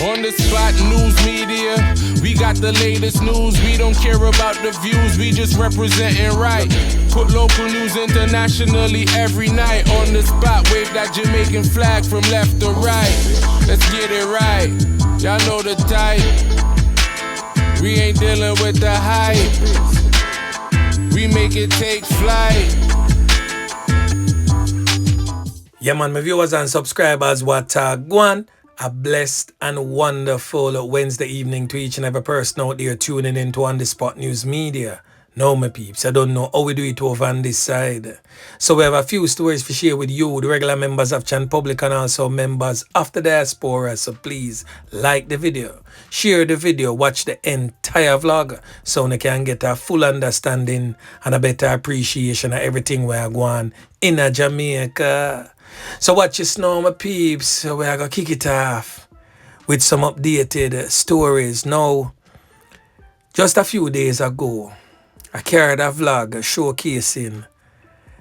On the spot news media, we got the latest news. We don't care about the views, we just representing right. Put local news internationally every night. On the spot, wave that Jamaican flag from left to right. Let's get it right, y'all know the type. We ain't dealing with the hype, we make it take flight. Yeah man, my viewers and subscribers, what Guan. A blessed and wonderful Wednesday evening to each and every person out there tuning into On The Spot News Media. Now my peeps, I don't know how we do it over on this side. So we have a few stories to share with you, the regular members of Chan Public and also members of the diaspora. So please like the video, share the video, watch the entire vlog so you can get a full understanding and a better appreciation of everything we are going in Jamaica. So watch this now, my peeps. So we are going to kick it off with some updated stories. Now, just a few days ago, I carried a vlog showcasing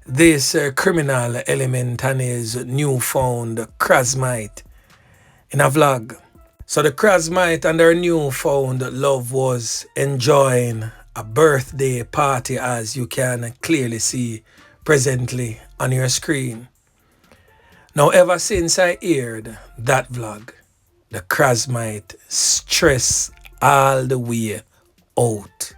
this criminal element and his newfound Krasmite in a vlog. So the Krasmite and their newfound love was enjoying a birthday party, as you can clearly see presently on your screen. Now, ever since I aired that vlog, the Krasmite stress all the way out.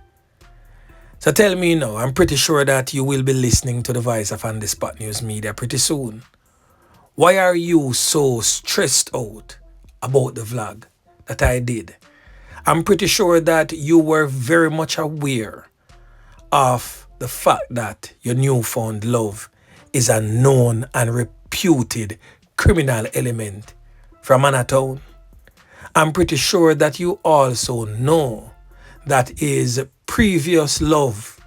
So tell me now, I'm pretty sure that you will be listening to the voice of On The Spot News Media pretty soon. Why are you so stressed out about the vlog that I did? I'm pretty sure that you were very much aware of the fact that your newfound love is a known and reputed criminal element from Anatown. I'm pretty sure that you also know that his previous love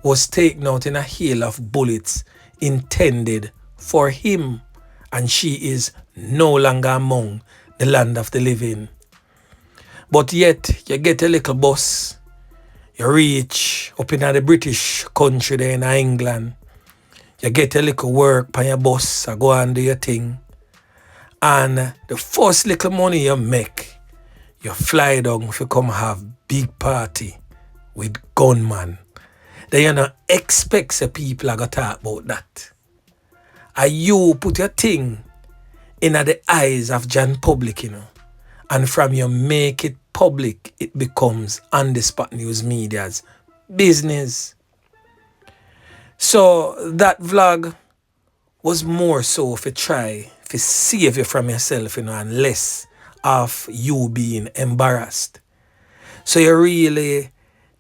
was taken out in a hail of bullets intended for him, and she is no longer among the land of the living. But yet, you get a little bus, you reach up in the British country there in England, you get a little work on your bus, you go and do your thing, and the first little money you make, you fly down if you come have big party with gunman. Then you don't expect the people are going to talk about that. And you put your thing in the eyes of Jan Public, you know, and from you make it public, it becomes On The Spot News Media's business. So that vlog was more so to try to save you from yourself, you know, and less of you being embarrassed. So you really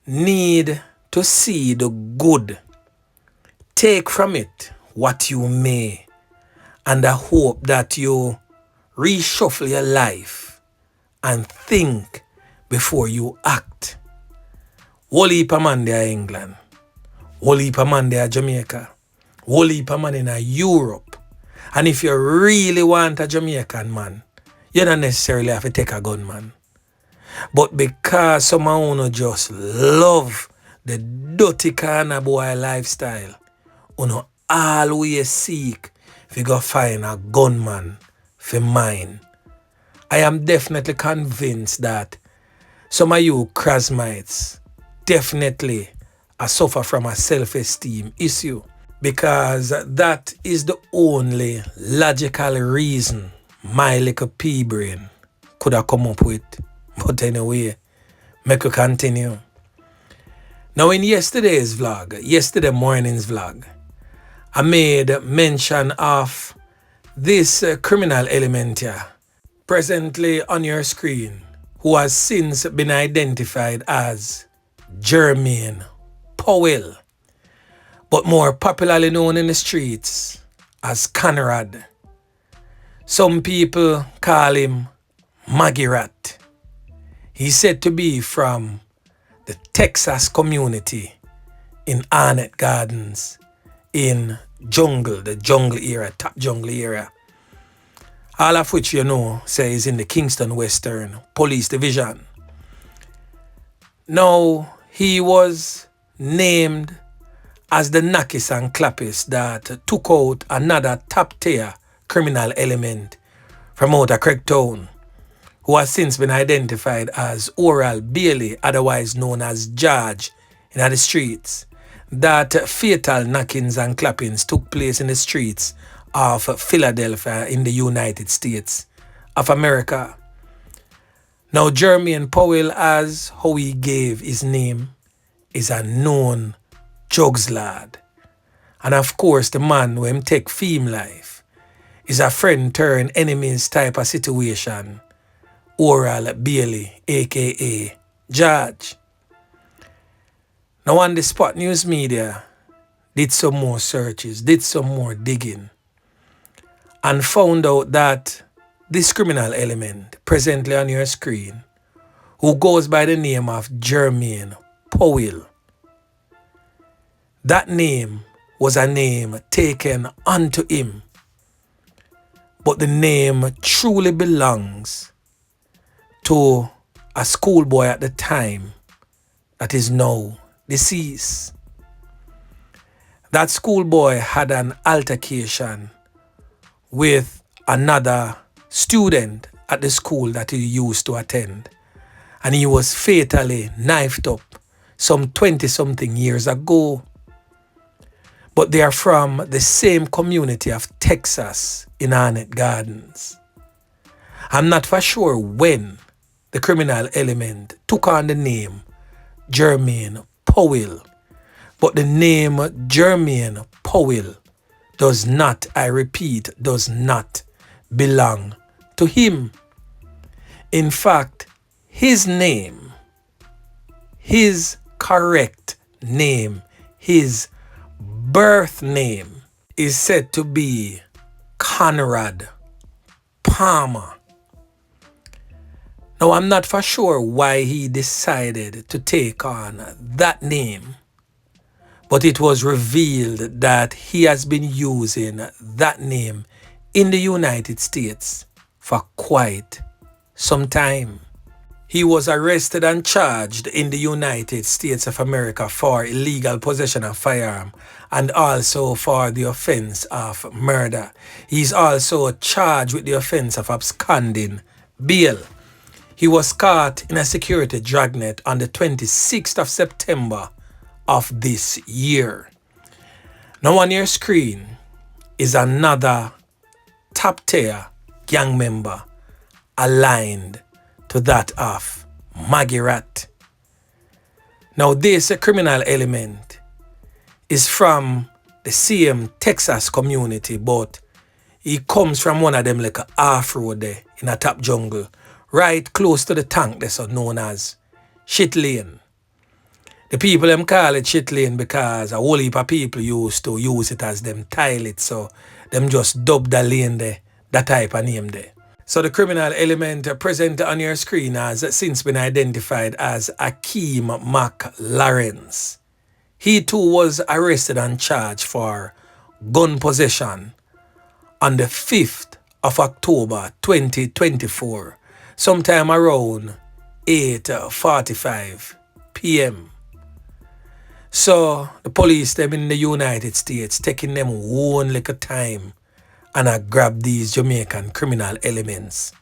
need to see the good. Take from it what you may, and I hope that you reshuffle your life and think before you act. Whole heap of man there in England, whole heap of man there in Jamaica, whole heap of man in Europe. And if you really want a Jamaican man, you don't necessarily have to take a gunman. But because some of you just love the dirty kind of boy lifestyle, you always seek if you go find a gunman for mine. I am definitely convinced that some of you Krasmites definitely suffer from a self-esteem issue, because that is the only logical reason my little pea brain could have come up with. But anyway, make we continue. Now in yesterday morning's vlog, I made mention of this criminal element here, presently on your screen, who has since been identified as Jermaine Powell, but more popularly known in the streets as Conrad. Some people call him Maggie Rat. He's said to be from the Texas community in Arnett Gardens in the jungle area, top jungle area. All of which you know says in the Kingston Western Police Division. Now, he was named as the Knockis and Clappis that took out another top tier criminal element from out of Craigtown, who has since been identified as Oral Bailey, otherwise known as George, in the streets, that fatal knockings and clappings took place in the streets of Philadelphia in the United States of America. Now, Jermaine Powell, as how he gave his name, is a known drugs lad. And of course, the man who him take fame life is a friend turn enemies type of situation. Oral Bailey, aka George. Now on the Spot News Media did some more searches, did some more digging, and found out that this criminal element presently on your screen, who goes by the name of Jermaine Powell, that name was a name taken unto him, but the name truly belongs to a schoolboy at the time that is now deceased. That schoolboy had an altercation with another student at the school that he used to attend, and he was fatally knifed up some 20-something years ago. But they are from the same community of Texas in Arnett Gardens. I'm not for sure when the criminal element took on the name Jermaine Powell, but the name Jermaine Powell does not, I repeat, does not belong to him. In fact, his name, his correct name, his birth name is said to be Conrad Palmer. Now, I'm not for sure why he decided to take on that name, but it was revealed that he has been using that name in the United States for quite some time. He was arrested and charged in the United States of America for illegal possession of firearm and also for the offense of murder. He's also charged with the offense of absconding bail. He was caught in a security dragnet on the 26th of September of this year. Now on your screen is another top-tier gang member aligned to that of Maggie. Now this criminal element is from the same Texas community, but he comes from one of them like a off-road there in a top jungle, right close to the tank that's known as Shit Lane. The people them call it Shit Lane because a whole heap of people used to use it as them toilet, so them just dub the lane there, that type of name there. So the criminal element present on your screen has since been identified as Akeem McLawrence. He too was arrested and charged for gun possession on the 5th of October 2024, sometime around 8:45 p.m. So the police them in the United States taking them one little time and I grab these Jamaican criminal elements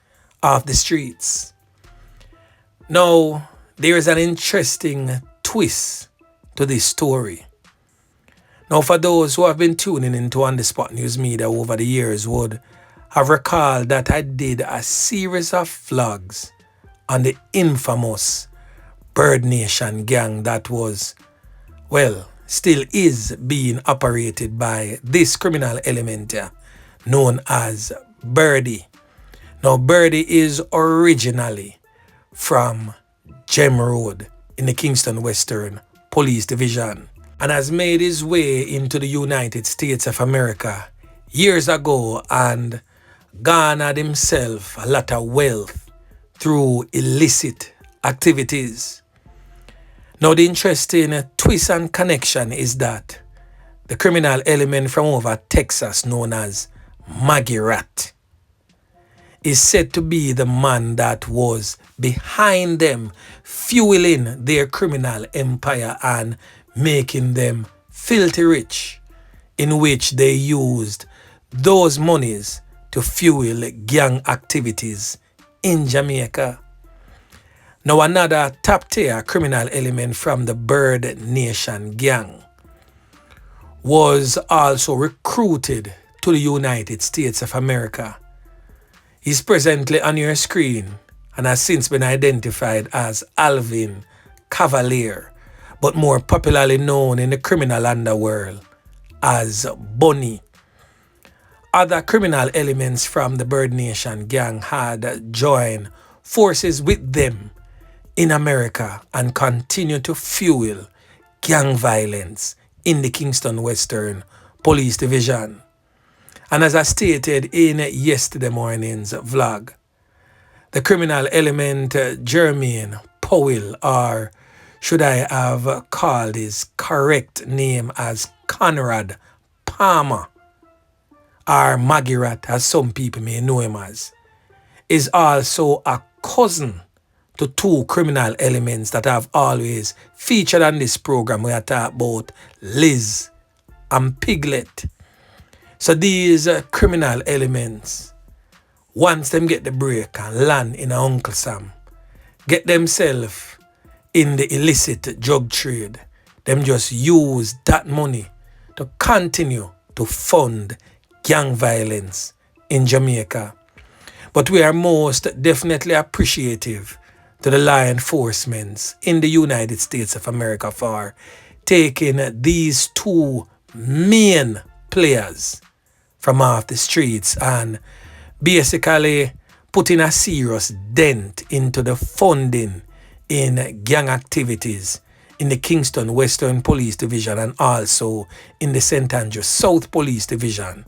off the streets. Now, there is an interesting twist to this story. Now, for those who have been tuning into On The Spot News Media over the years would have recalled that I did a series of vlogs on the infamous Bird Nation gang that was, well, still is being operated by this criminal element here, known as Birdie. Now, Birdie is originally from Gem Road in the Kingston Western Police Division and has made his way into the United States of America years ago and garnered himself a lot of wealth through illicit activities. Now, the interesting twist and connection is that the criminal element from over Texas known as Maggie is said to be the man that was behind them, fueling their criminal empire and making them filthy rich, in which they used those monies to fuel gang activities in Jamaica. Now another top tier criminal element from the Bird Nation gang was also recruited to the United States of America. He's presently on your screen and has since been identified as Alvin Cavalier, but more popularly known in the criminal underworld as Bunny. Other criminal elements from the Bird Nation gang had joined forces with them in America and continue to fuel gang violence in the Kingston Western Police Division. And as I stated in yesterday morning's vlog, the criminal element Jermaine Powell, or should I have called his correct name as Conrad Palmer, or Maggie Rat, as some people may know him as, is also a cousin to two criminal elements that have always featured on this program. We are talking about Liz and Piglet. So these criminal elements, once them get the break and land in a Uncle Sam, get themselves in the illicit drug trade, them just use that money to continue to fund gang violence in Jamaica. But we are most definitely appreciative to the law enforcement in the United States of America for taking these two main players from off the streets and basically putting a serious dent into the funding in gang activities in the Kingston Western Police Division and also in the St. Andrew South Police Division,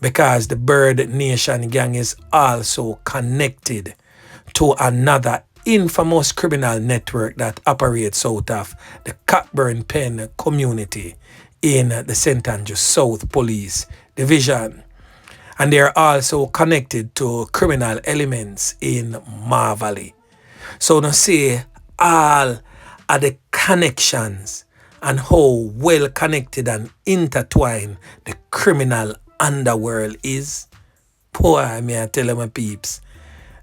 because the Bird Nation gang is also connected to another infamous criminal network that operates out of the Cockburn Pen community in the St. Andrew South Police Division. And they are also connected to criminal elements in Marvally. So now see all of the connections and how well connected and intertwined the criminal underworld is. Boy, me I tell you, my peeps,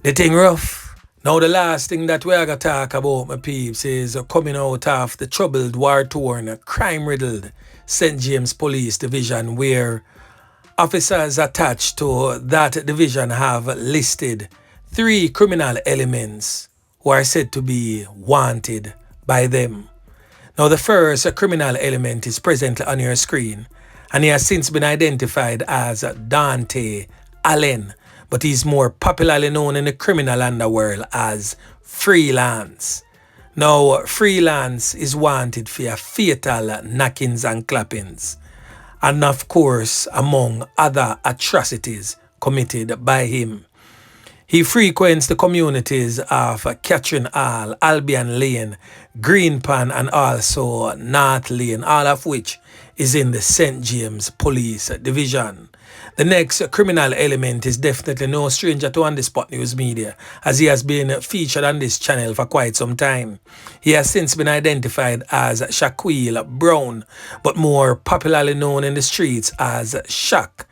the thing rough. Now the last thing that we are going to talk about, my peeps, is coming out of the troubled, war-torn, crime-riddled St. James Police Division, where officers attached to that division have listed 3 criminal elements who are said to be wanted by them. Now the first criminal element is presently on your screen, and he has since been identified as Dante Allen, but he's more popularly known in the criminal underworld as Freelance. Now, Freelance is wanted for fatal knockings and clappings, and of course, among other atrocities committed by him. He frequents the communities of Catherine Hall, Albion Lane, Greenpan, and also North Lane, all of which is in the St. James Police Division. The next criminal element is definitely no stranger to On The Spot News Media, as he has been featured on this channel for quite some time. He has since been identified as Shaquille Brown, but more popularly known in the streets as Shaq.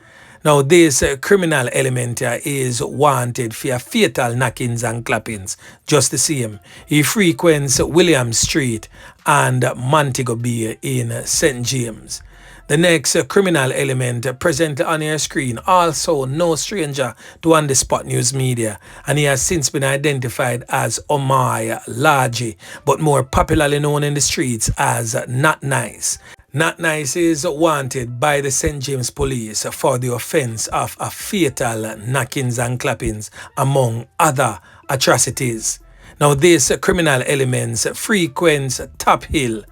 Now, this criminal element is wanted for fatal knockings and clappings, just the same. He frequents William Street and Montego Bay in St. James. The next criminal element presently on your screen, also no stranger to On The Spot News Media, and he has since been identified as Omai Laji, but more popularly known in the streets as Not Nice. Not Nice is wanted by the St. James Police for the offense of a fatal knockings and clappings, among other atrocities. Now, this criminal elements frequents Top Hill,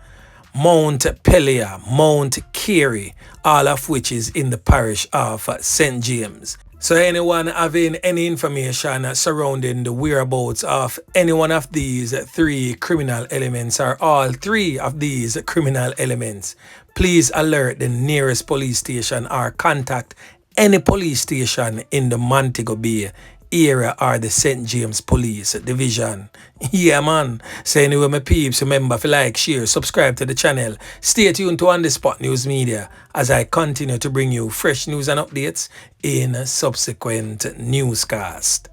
Mount Pelier, Mount Carey, all of which is in the parish of St. James. So anyone having any information surrounding the whereabouts of any one of these 3 criminal elements or all 3 of these criminal elements, please alert the nearest police station or contact any police station in the Montego Bay area or the St. James Police Division. Yeah, man. So anyway, my peeps, remember to like, share, subscribe to the channel. Stay tuned to On The Spot News Media as I continue to bring you fresh news and updates in subsequent newscast.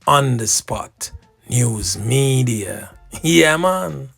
on the spot news media. Yeah, man.